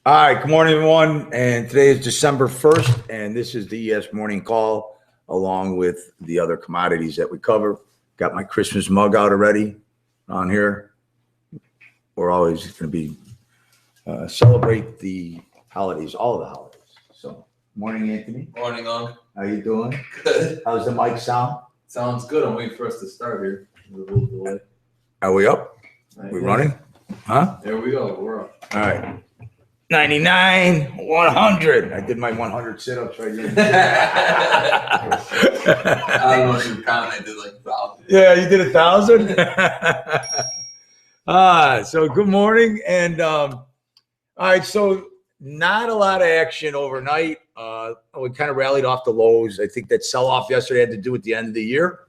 All right, good morning, everyone. And today is December 1st, and this is the ES Morning Call, along with the other commodities that we cover. Got my Christmas mug out already on here. We're always going to be celebrate the holidays, all of the holidays. So, morning, Anthony. Morning, Ung. How you doing? Good. How's the mic sound? Sounds good. I'm waiting for us to start here. A little delay. Are we up? We running? Huh? There we go. We're up. All right. 99, 100. I did my 100 sit-ups right here. I don't know if you were counting. I did like 1,000. Yeah, you did 1,000? So good morning. And all right, so not a lot of action overnight. We kind of rallied off the lows. I think that sell-off yesterday had to do with the end of the year.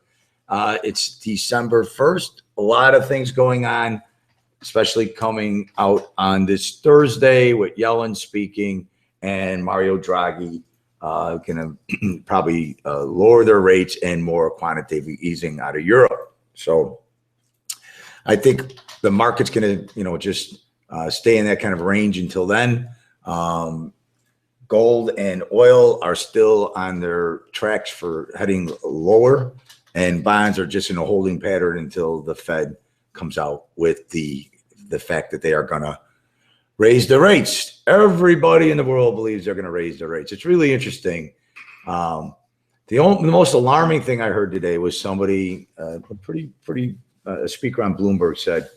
It's December 1st. A lot of things going on, especially coming out on this Thursday with Yellen speaking and Mario Draghi going to probably lower their rates and more quantitative easing out of Europe. So I think the market's going to, just stay in that kind of range until then. Gold and oil are still on their tracks for heading lower, and bonds are just in a holding pattern until the Fed comes out with the fact that they are going to raise the rates. Everybody in the world believes they're going to raise the rates. It's really interesting. The most alarming thing I heard today was somebody, a speaker on Bloomberg said,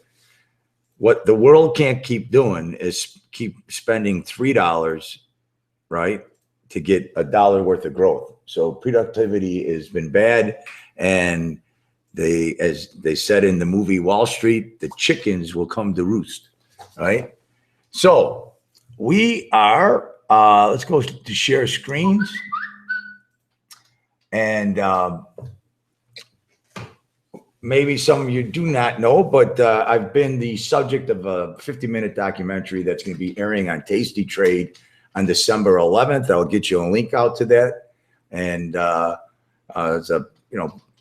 what the world can't keep doing is keep spending $3, right, to get $1 worth of growth. So productivity has been bad, and as they said in the movie Wall Street, the chickens will come to roost, right? So we are, let's go to share screens. And maybe some of you do not know, but I've been the subject of a 50-minute documentary that's going to be airing on Tasty Trade on December 11th. I'll get you a link out to that. And it's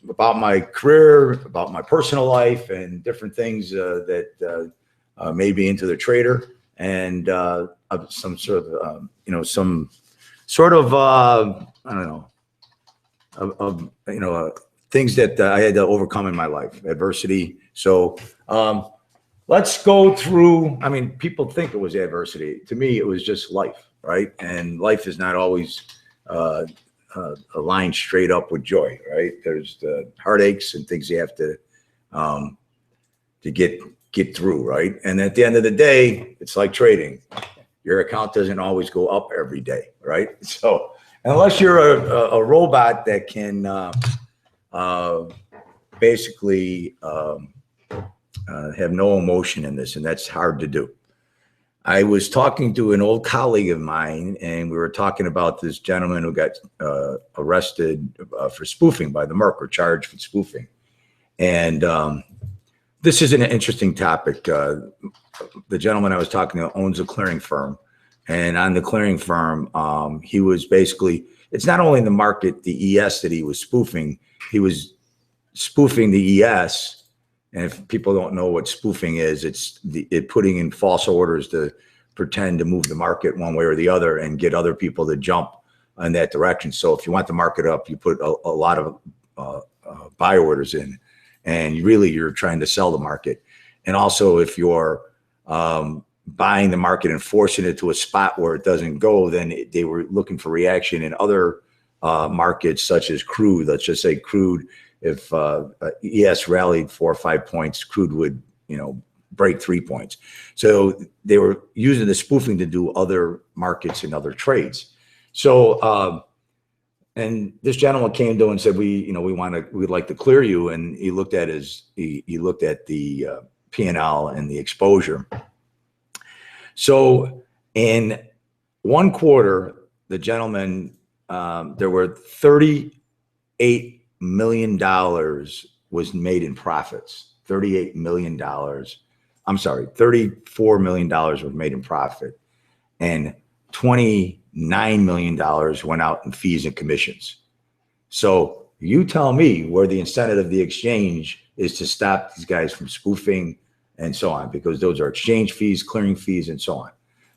about my career, about my personal life, and different things that may be into the trader, and some sort of, I don't know, things that I had to overcome in my life, adversity. So let's go through. I mean, people think it was adversity. To me, it was just life, right? And life is not always a line straight up with joy, right? There's the heartaches and things you have to get through, right? And at the end of the day, it's like trading. Your account doesn't always go up every day, right? So unless you're a robot that can basically have no emotion in this, and that's hard to do. I was talking to an old colleague of mine, and we were talking about this gentleman who got arrested for spoofing by the Merc, or charged for spoofing. And this is an interesting topic. The gentleman I was talking to owns a clearing firm. And on the clearing firm, he was basically, it's not only in the market, the ES that he was spoofing, he was spoofing the ES. And if people don't know what spoofing is, it's putting in false orders to pretend to move the market one way or the other and get other people to jump in that direction. So if you want the market up, you put a lot of buy orders in, and you're trying to sell the market. And also, if you're buying the market and forcing it to a spot where it doesn't go, then they were looking for reaction in other markets, such as crude. Let's just say crude. If ES rallied 4 or 5 points, crude would, break 3 points. So they were using the spoofing to do other markets and other trades. So, and this gentleman came to him and said, we'd like to clear you. And he looked at the P&L and the exposure. So in one quarter, the gentleman, there were $38 million was made in profits. $38 million. I'm sorry, $34 million was made in profit, and $29 million went out in fees and commissions. So you tell me where the incentive of the exchange is to stop these guys from spoofing and so on, because those are exchange fees, clearing fees, and so on.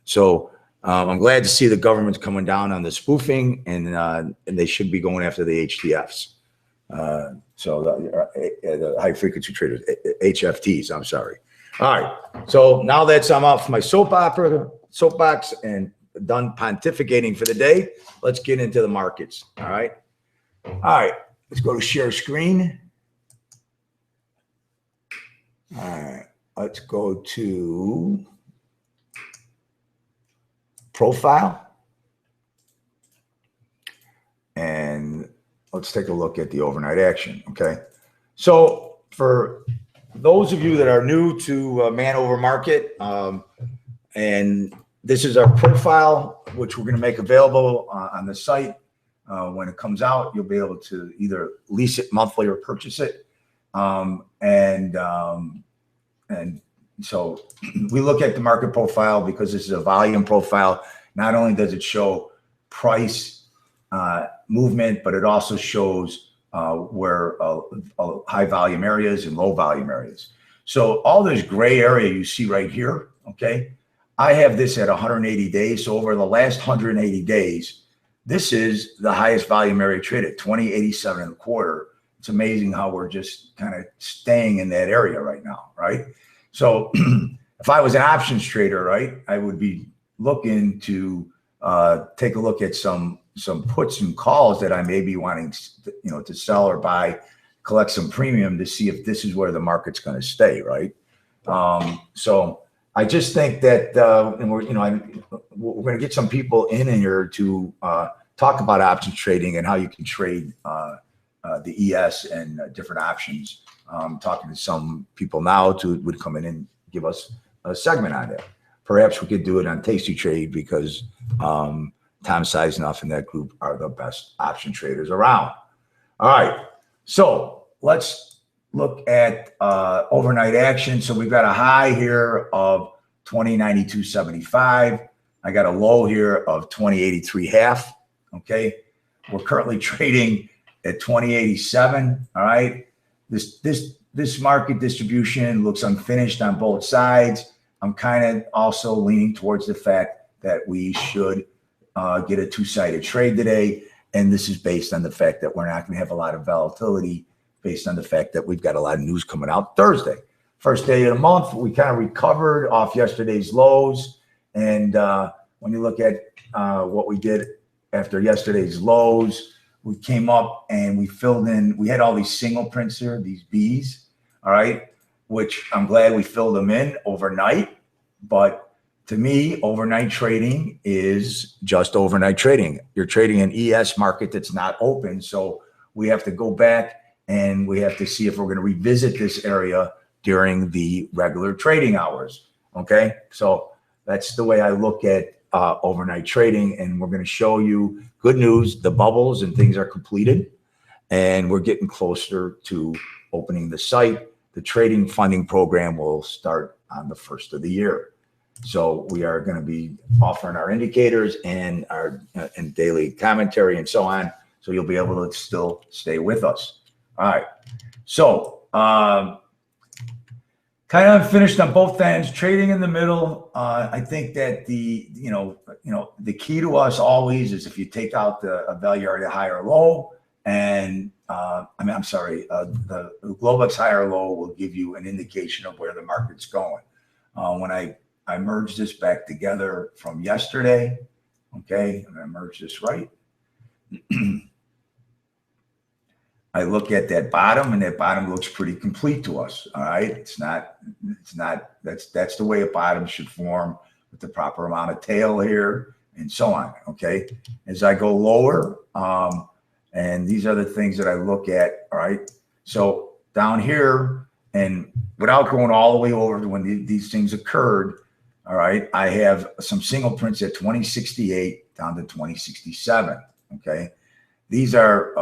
So I'm glad to see the government's coming down on the spoofing, and they should be going after the HTFs. So the high frequency traders, HFTs. I'm sorry. All right. So now that I'm off my soapbox and done pontificating for the day, let's get into the markets. All right. All right. Let's go to share screen. All right. Let's go to profile. And let's take a look at the overnight action. Okay. So for those of you that are new to Man Over Market, and this is our profile, which we're going to make available on the site. When it comes out, you'll be able to either lease it monthly or purchase it. And so we look at the market profile because this is a volume profile. Not only does it show price movement, but it also shows where high volume areas and low volume areas. So all this gray area you see right here, okay, I have this at 180 days. So over the last 180 days, this is the highest volume area traded, 2087 and a quarter. It's amazing how we're just kind of staying in that area right now, right? So if I was an options trader, right, I would be looking to take a look at some puts and calls that I may be wanting to sell or buy, collect some premium to see if this is where the market's going to stay, right? So I just think that and we're going to get some people in here to talk about options trading and how you can trade the ES and different options. Talking to some people now would come in and give us a segment on it. Perhaps we could do it on Tasty Trade because Tom Sizenoff and that group are the best option traders around. All right, so let's look at overnight action. So we've got a high here of 2092.75. I got a low here of 2083.5. Okay, we're currently trading at 2087. All right, this market distribution looks unfinished on both sides. I'm kind of also leaning towards the fact that we should get a two-sided trade today. And this is based on the fact that we're not going to have a lot of volatility based on the fact that we've got a lot of news coming out Thursday. First day of the month, we kind of recovered off yesterday's lows. And when you look at what we did after yesterday's lows, we came up and we filled in, we had all these single prints here, these Bs, all right, which I'm glad we filled them in overnight. But to me, overnight trading is just overnight trading. You're trading an ES market that's not open. So we have to go back and we have to see if we're going to revisit this area during the regular trading hours. Okay. So that's the way I look at overnight trading. And we're going to show you good news. The bubbles and things are completed and we're getting closer to opening the site. The trading funding program will start on the 1st of the year. So we are going to be offering our indicators and our and daily commentary and so on. So you'll be able to still stay with us. All right. So kind of finished on both ends, trading in the middle. I think that the key to us always is if you take out the value area high or low, and the Globex high or low will give you an indication of where the market's going. When I merged this back together from yesterday, okay, I'm gonna merge this right. I look at that bottom, and that bottom looks pretty complete to us. All right, it's not. That's the way a bottom should form with the proper amount of tail here and so on. Okay, as I go lower, and these are the things that I look at. All right, so down here, and without going all the way over to when these things occurred, all right, I have some single prints at 2068 down to 2067. Okay. These are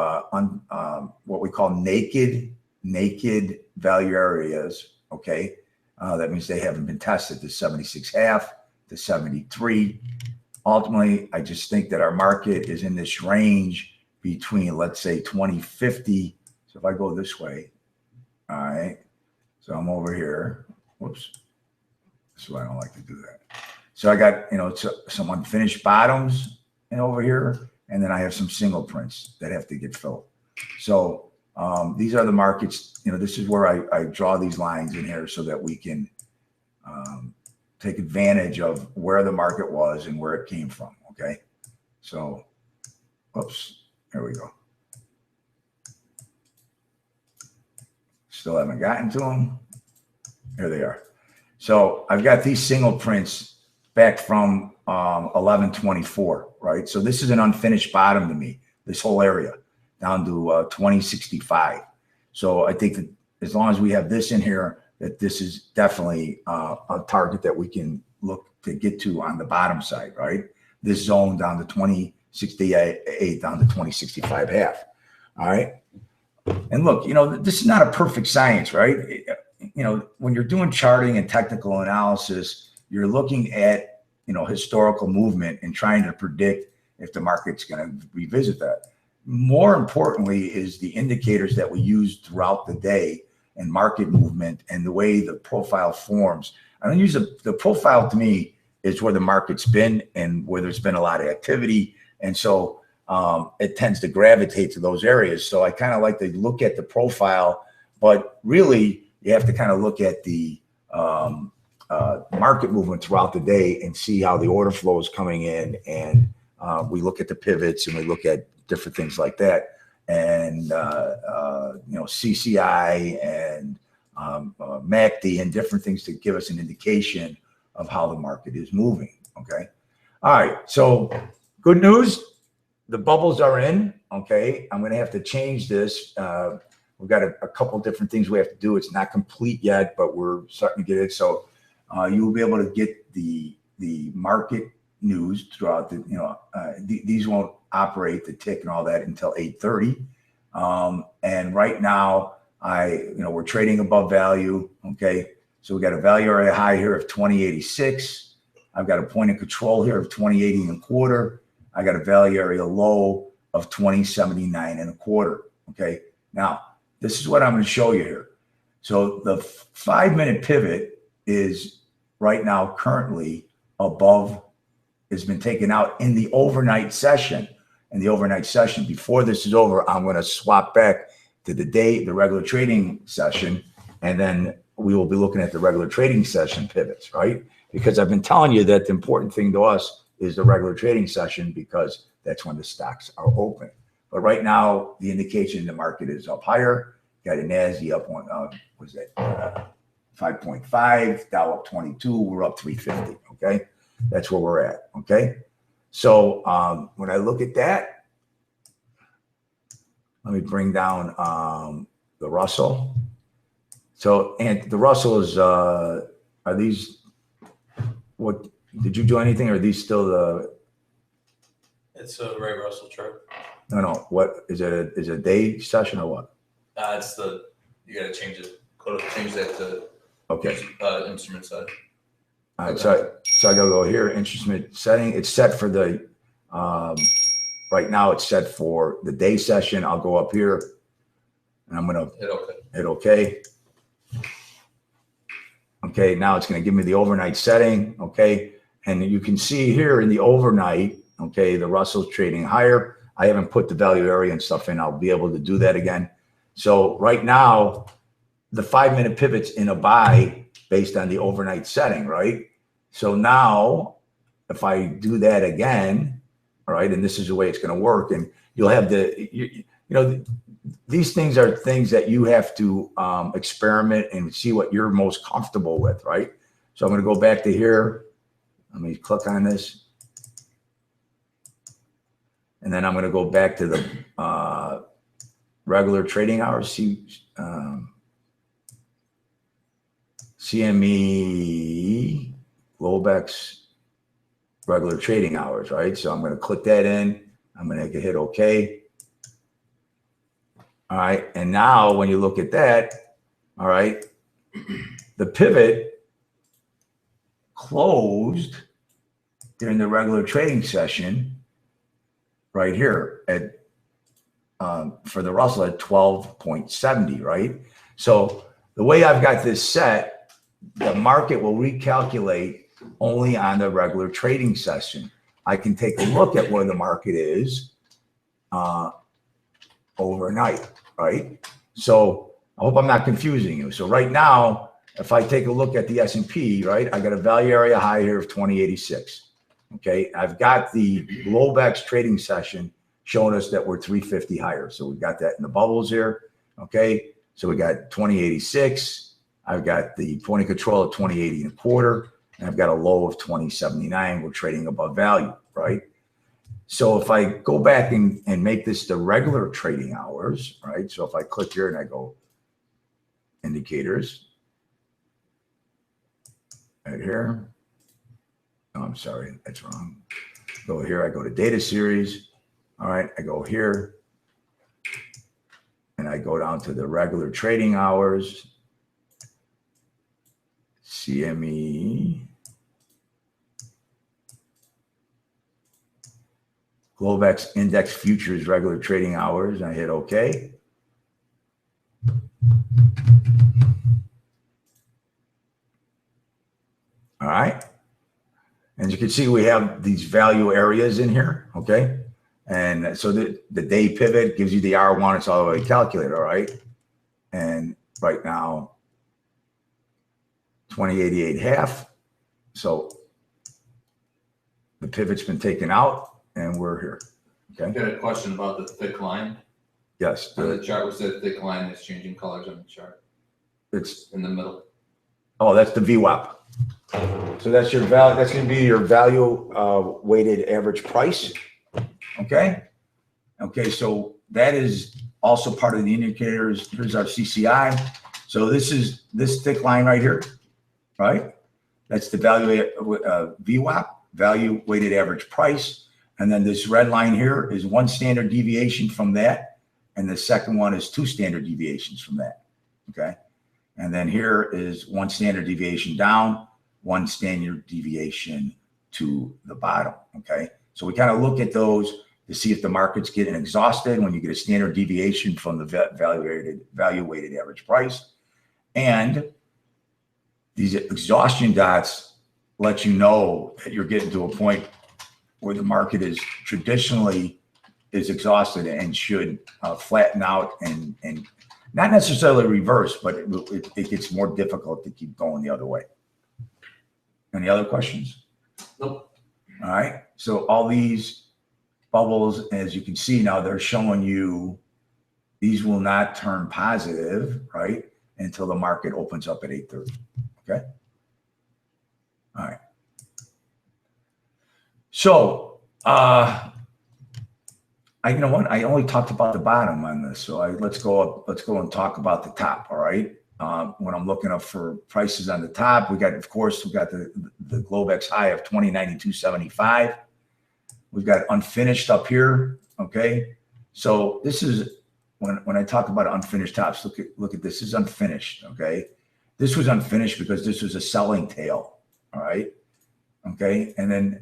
what we call naked value areas, okay? That means they haven't been tested to 76.5 to 73. Ultimately, I just think that our market is in this range between, let's say, 2050. So if I go this way, all right, so I'm over here. Whoops. This is why I don't like to do that. So I got, some unfinished bottoms over here, and then I have some single prints that have to get filled. So these are the markets. This is where I draw these lines in here so that we can take advantage of where the market was and where it came from. Okay. So, oops, there we go. Still haven't gotten to them. There they are. So I've got these single prints back from 1124, right? So this is an unfinished bottom to me, this whole area down to 2065. So I think that as long as we have this in here, that this is definitely a target that we can look to get to on the bottom side, right? This zone down to 2068, down to 2065 half. All right. And look, this is not a perfect science, right? When you're doing charting and technical analysis, you're looking at, historical movement and trying to predict if the market's going to revisit that. More importantly is the indicators that we use throughout the day and market movement and the way the profile forms. I don't use the profile. To me, is where the market's been and where there's been a lot of activity. And so it tends to gravitate to those areas. So I kind of like to look at the profile, but really you have to kind of look at the market movement throughout the day and see how the order flow is coming in. And we look at the pivots and we look at different things like that. And, CCI and MACD and different things to give us an indication of how the market is moving. Okay. All right. So good news. The bubbles are in. Okay. I'm going to have to change this. We've got a couple different things we have to do. It's not complete yet, but we're starting to get it. So you will be able to get the market news throughout these won't operate the tick and all that until 8:30. And right now we're trading above value. Okay. So we got a value area high here of 2086. I've got a point of control here of 2080 and a quarter. I got a value area low of 2079 and a quarter. Okay. Now this is what I'm going to show you here. So the 5-minute pivot is right now currently above, has been taken out in the overnight session. In the overnight session, before this is over, I'm going to swap back to the regular trading session, and then we will be looking at the regular trading session pivots, right? Because I've been telling you that the important thing to us is the regular trading session because that's when the stocks are open. But right now, the indication in the market is up higher. Got a NASDAQ up on, 5.5, Dow up 22, we're up 350, okay? That's where we're at, okay? So when I look at that, let me bring down the Russell. So, and the Russell is, are these, what, did you do anything, or are these still the? It's a Ray Russell chart. No, what, is it a day session or what? It's you gotta change it, change that to okay. Instrument side. All right, so I gotta go here, instrument setting. It's set for the, right now it's set for the day session. I'll go up here and I'm gonna hit okay. Okay, now it's gonna give me the overnight setting, okay? And you can see here in the overnight, okay, the Russell's trading higher. I haven't put the value area and stuff in. I'll be able to do that again. So right now, the 5-minute pivot's in a buy based on the overnight setting, right? So now, if I do that again, all right, and this is the way it's going to work, and you'll have these things are things that you have to experiment and see what you're most comfortable with, right? So I'm going to go back to here. Let me click on this. And then I'm going to go back to the regular trading hours, CME, Globex, regular trading hours, right? So I'm going to click that in. I'm going to hit OK. All right. And now when you look at that, all right, the pivot closed during the regular trading session right here at for the Russell at 12.70, right? So the way I've got this set, the market will recalculate only on the regular trading session. I can take a look at where the market is overnight, right? So I hope I'm not confusing you. So right now, if I take a look at the S&P, right, I got a value area high here of 2086. Okay, I've got the Globex trading session showing us that we're 350 higher. So we've got that in the bubbles here. Okay, so we got 2086. I've got the point of control at 2080 and a quarter, and I've got a low of 2079. We're trading above value, right? So if I go back and make this the regular trading hours, right? So if I click here and I go indicators, right here. Oh, I'm sorry, that's wrong. Go here, I go to data series. All right, I go here and I go down to the regular trading hours, CME, Globex Index Futures regular trading hours. I hit OK. All right. And you can see we have these value areas in here, okay? And so the day pivot gives you the R1, it's all the way calculated, all right? And right now, 2088 half. So the pivot's been taken out and we're here, okay? I got a question about the thick line. Yes. On the chart, we said thick line is changing colors on the chart. It's in the middle. Oh, that's the VWAP. So that's your value. That's going to be your value weighted average price. Okay. Okay. So that is also part of the indicators. Here's our CCI. So this is this thick line right here, right? That's the value VWAP, value weighted average price. And then this red line here is one standard deviation from that. And the second one is two standard deviations from that. Okay. And then here is one standard deviation down, one standard deviation to the bottom, okay? So we kind of look at those to see if the market's getting exhausted when you get a standard deviation from the value weighted average price. And these exhaustion dots let you know that you're getting to a point where the market is traditionally is exhausted and should flatten out and not necessarily reverse, but it gets more difficult to keep going the other way. Any other questions? Nope. All right. So all these bubbles, as you can see now, they're showing you these will not turn positive, right, until the market opens up at 8:30. Okay. All right. So, you know what? I only talked about the bottom on this, so let's go up. Let's go and talk about the top. All right. When I'm looking up for prices on the top, we got, of course, we got the Globex high of 2092.75. We've got unfinished up here. Okay. So this is when I talk about unfinished tops. Look at this. This is unfinished. Okay. This was unfinished because this was a selling tail. All right. Okay. And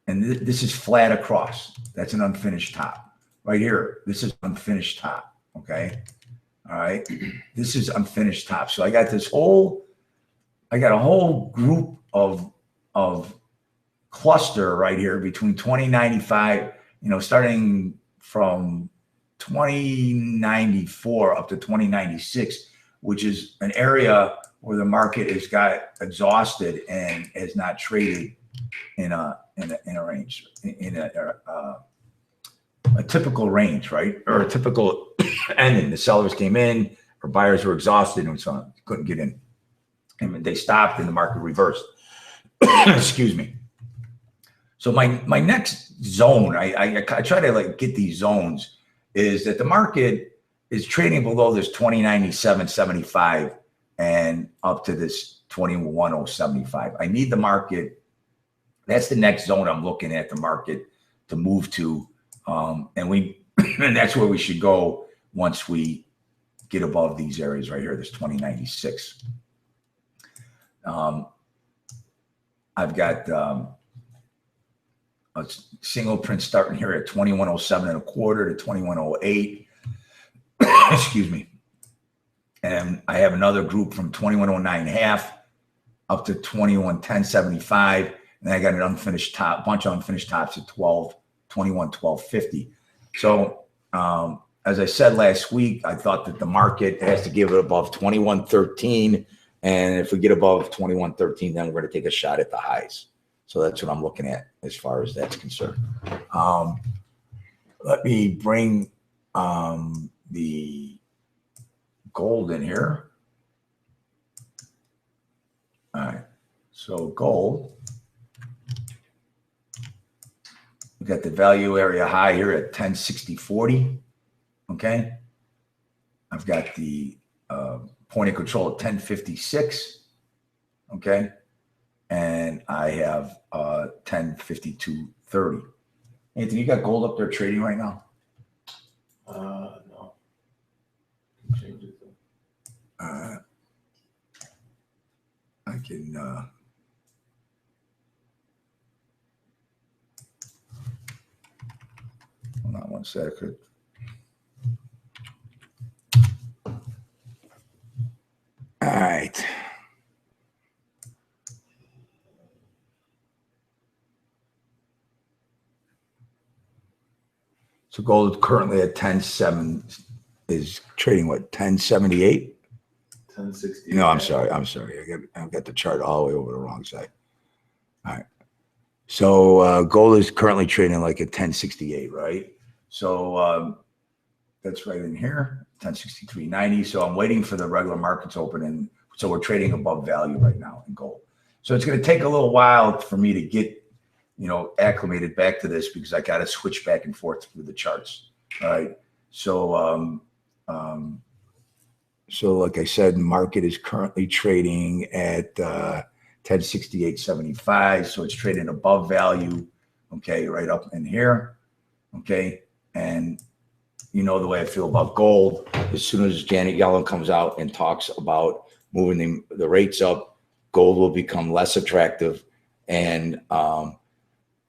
this is flat across. That's an unfinished top. Right here, this is unfinished top, okay? All right, this is unfinished top. So I got a whole group of cluster right here between 2095, starting from 2094 up to 2096, which is an area where the market has got exhausted and has not traded in a range, in a typical range, right? Or a typical ending. The sellers came in, or buyers were exhausted and so on, couldn't get in. And they stopped and the market reversed. Excuse me. So my next zone, I try to get these zones, is that the market is trading below this 2097.75 and up to this 21.075. I need the market. That's the next zone I'm looking at the market to move to. And that's where we should go once we get above these areas right here, this 2096. I've got a single print starting here at 2107 and a quarter to 2108. Excuse me. And I have another group from 2109 half up to 21.1075, and then I got an unfinished top, bunch of unfinished tops at 21.1250. So as I said last week, I thought that the market has to give it above 21.13, and if we get above 21.13, then we're going to take a shot at the highs. So that's what I'm looking at as far as that's concerned. Let me bring the gold in here. All right, so gold, we got the value area high here at 1060.40. Okay, I've got the point of control at 1056. Okay, and I have 1052.30. Anthony, you got gold up there trading right now? No. Change it though. I can hold on one second. All right. So gold currently at 10.7 is trading what, 1078? 1060. No, I'm sorry. I've got the chart all the way over the wrong side. All right. So gold is currently trading like at 1068, right? So that's right in here, 1063.90. So I'm waiting for the regular markets open, and so we're trading above value right now in gold. So it's going to take a little while for me to get, acclimated back to this, because I got to switch back and forth through the charts. All right. So so like I said, the market is currently trading at 1068.75. So it's trading above value. Okay, right up in here. Okay, and you know the way I feel about gold. As soon as Janet Yellen comes out and talks about moving the rates up, gold will become less attractive, and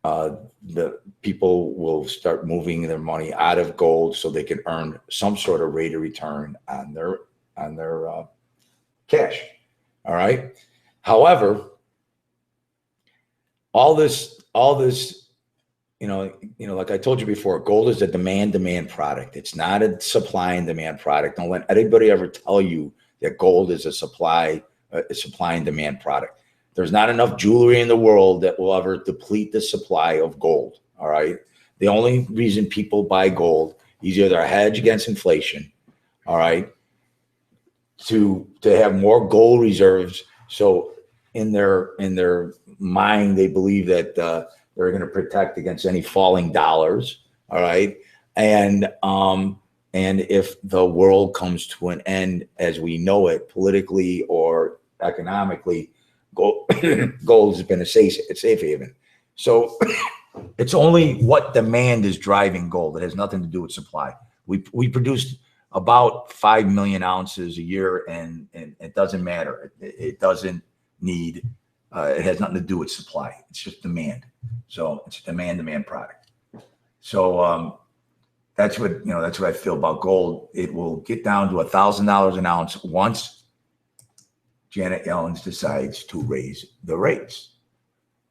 the people will start moving their money out of gold so they can earn some sort of rate of return on their cash. All right. However, all this, like I told you before, gold is a demand product. It's not a supply and demand product. Don't let anybody ever tell you that gold is a supply and demand product. There's not enough jewelry in the world that will ever deplete the supply of gold. All right. The only reason people buy gold is either a hedge against inflation. All right. To have more gold reserves. So in their mind, they believe that they're going to protect against any falling dollars. All right. And if the world comes to an end as we know it, politically or economically, gold has been a safe haven. So it's only what demand is driving gold. It has nothing to do with supply. We produced about 5 million ounces a year, and it doesn't matter. It doesn't need. It has nothing to do with supply. It's just demand. So it's a demand product. So that's what I feel about gold. It will get down to $1,000 an ounce once Janet Yellen decides to raise the rates.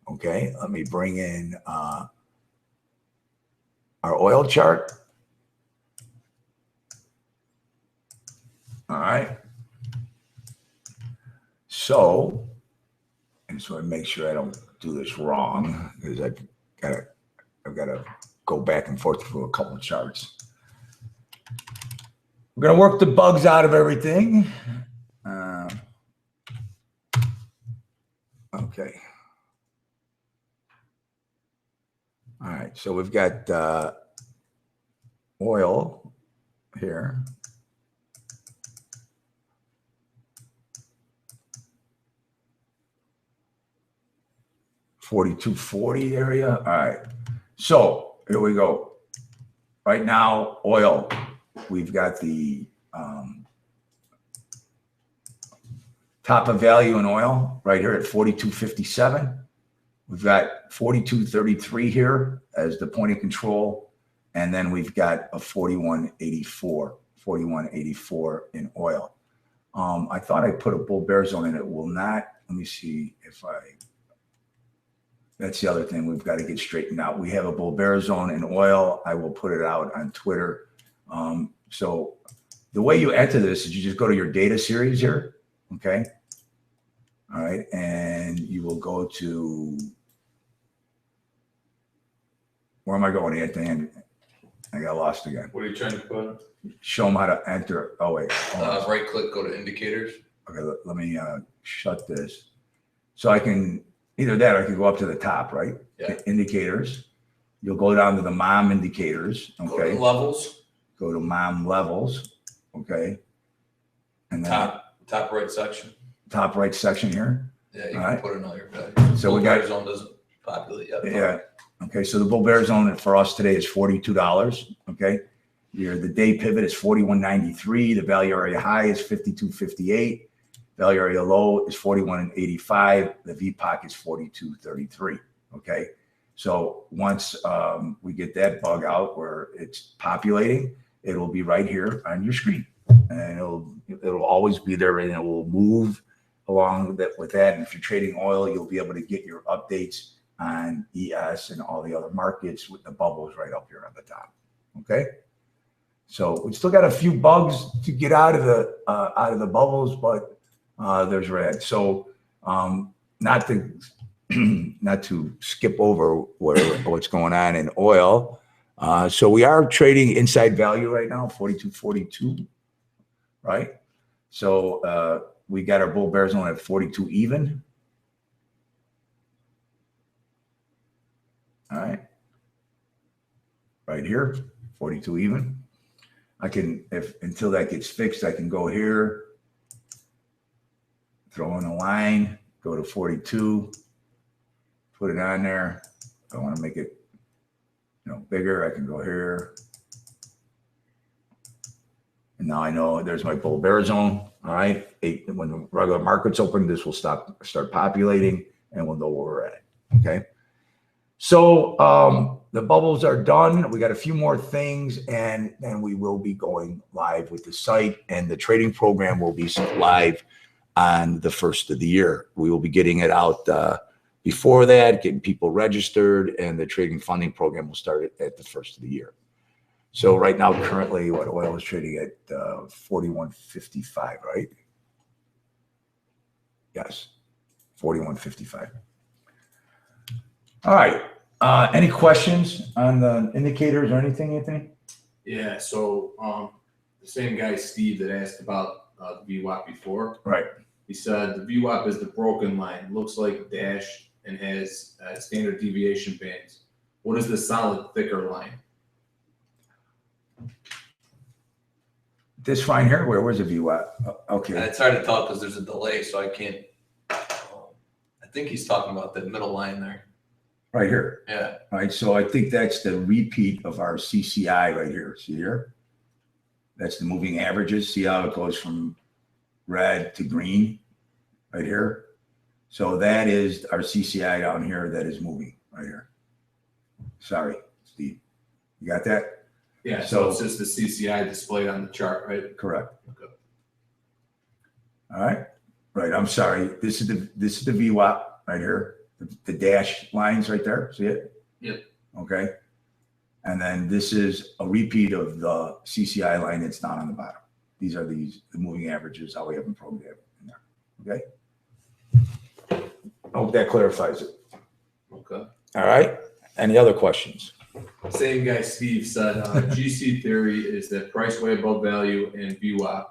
Okay, let me bring in our oil chart. All right. So, I just want to make sure I don't do this wrong, because I've got to go back and forth through a couple of charts. We're going to work the bugs out of everything. Okay. All right. So we've got oil here. $42.40 area. All right. So here we go. Right now, oil. We've got the top of value in oil right here at 42.57. We've got 42.33 here as the point of control. And then we've got a 41.84 in oil. I thought I put a bull bear zone in. It will not let me see if that's the other thing we've got to get straightened out. We have a bull bear zone in oil. I will put it out on Twitter. So the way you enter this is you just go to your data series here. Okay. All right. And you will go to, where am I going, Anthony? I got lost again. What are you trying to put? Show them how to enter. Oh, wait. Right click, go to indicators. Okay. Let me shut this. So I can, either that or I can go up to the top, right? Yeah. Indicators. You'll go down to the mom indicators. Okay. Go to levels. Go to mom levels. Okay. And then top right section. Top right section here. Yeah, you can put in all your values. So we got zone doesn't populate yet. Yeah. Okay. So the bull bear zone for us today is $42. Okay. The day pivot is 41.93. The value area high is 52.58. Value area low is 41.85. The VPOC is 42.33. Okay. So once we get that bug out where it's populating, it'll be right here on your screen, and it'll always be there, and it will move along with that. And if you're trading oil, you'll be able to get your updates on ES and all the other markets with the bubbles right up here on the top. Okay. So we still got a few bugs to get out of the bubbles, but there's red. So not to skip over what's going on in oil. So we are trading inside value right now, 42.42, right? So we got our bull bear zone at 42 even. All right. Right here, 42 even. I can, until that gets fixed, I can go here, throw in a line, go to 42, put it on there. If I want to make it, bigger, I can go here. And now I know there's my bull bear zone. All right. When the regular market's open, this will start populating, and we'll know where we're at. Okay. So the bubbles are done. We got a few more things, and then we will be going live with the site, and the trading program will be live on the first of the year. We will be getting it out before that, getting people registered, and the trading funding program will start at the first of the year. So right now, currently, what oil is trading at 41.55, right? Yes, 41.55. All right. Any questions on the indicators or anything, Anthony? Yeah. So the same guy, Steve, that asked about the VWAP before. Right. He said the VWAP is the broken line. Looks like a dash and has standard deviation bands. What is the solid, thicker line? This line here, where's the VWAP? Okay. And it's hard to tell because there's a delay, so I can't. I think he's talking about the middle line there. Right here. Yeah. All right. So I think that's the repeat of our CCI right here. See here? That's the moving averages. See how it goes from red to green right here? So that is our CCI down here that is moving right here. Sorry, Steve. You got that? Yeah. So it's just the CCI displayed on the chart, right? Correct. Okay. All right. Right. I'm sorry. This is the VWAP right here. The dash lines right there. See it? Yep. Okay. And then this is a repeat of the CCI line that's down on the bottom. These are the moving averages, how we have them programmed in there. Okay. I hope that clarifies it. Okay. All right. Any other questions? Same guy, Steve, said GC theory is that price way above value and VWAP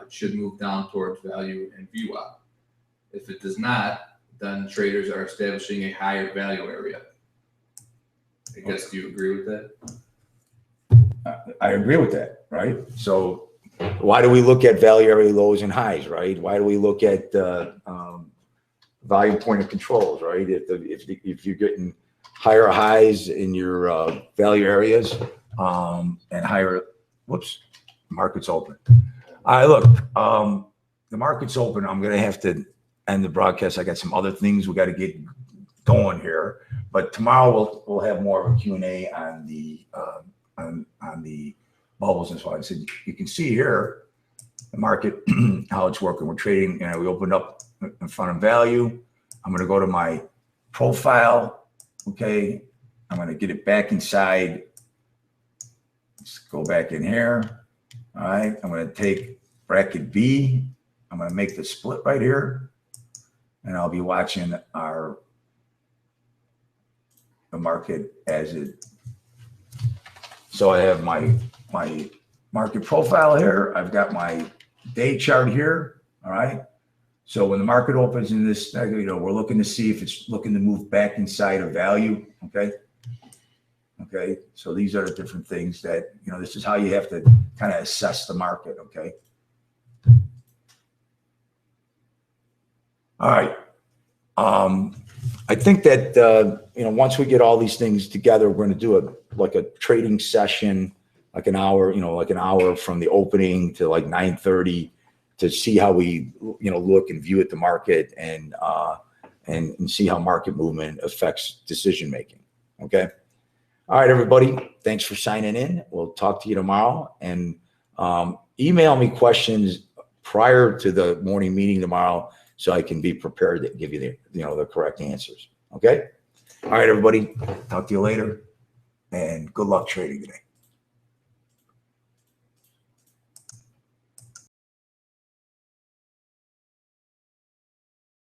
should move down towards value and VWAP. If it does not, then traders are establishing a higher value area. I guess, do you agree with that? I agree with that, right? So why do we look at value area lows and highs, right? Why do we look at volume point of controls, right? If you're getting higher highs in your value areas and higher, market's open. All right, look, the market's open. I'm going to have to end the broadcast. I got some other things we got to get going here, but tomorrow we'll have more of a Q&A on the bubbles and so on. So you can see here, the market, how it's working. We're trading, we opened up in front of value. I'm going to go to my profile. Okay. I'm going to get it back inside. Let's go back in here. All right. I'm going to take bracket B. I'm going to make the split right here. And I'll be watching the market as it. So I have my market profile here. I've got my day chart here. All right. So when the market opens in this, we're looking to see if it's looking to move back inside of value. Okay. Okay. So these are the different things that, this is how you have to kind of assess the market. Okay. All right. I think that, once we get all these things together, we're going to do a trading session, like an hour, like an hour from the opening to like 9:30 to see how we, look and view at the market and see how market movement affects decision-making. Okay. All right, everybody. Thanks for signing in. We'll talk to you tomorrow, and email me questions prior to the morning meeting tomorrow, so I can be prepared to give you the correct answers. Okay. All right, everybody. Talk to you later, and good luck trading today.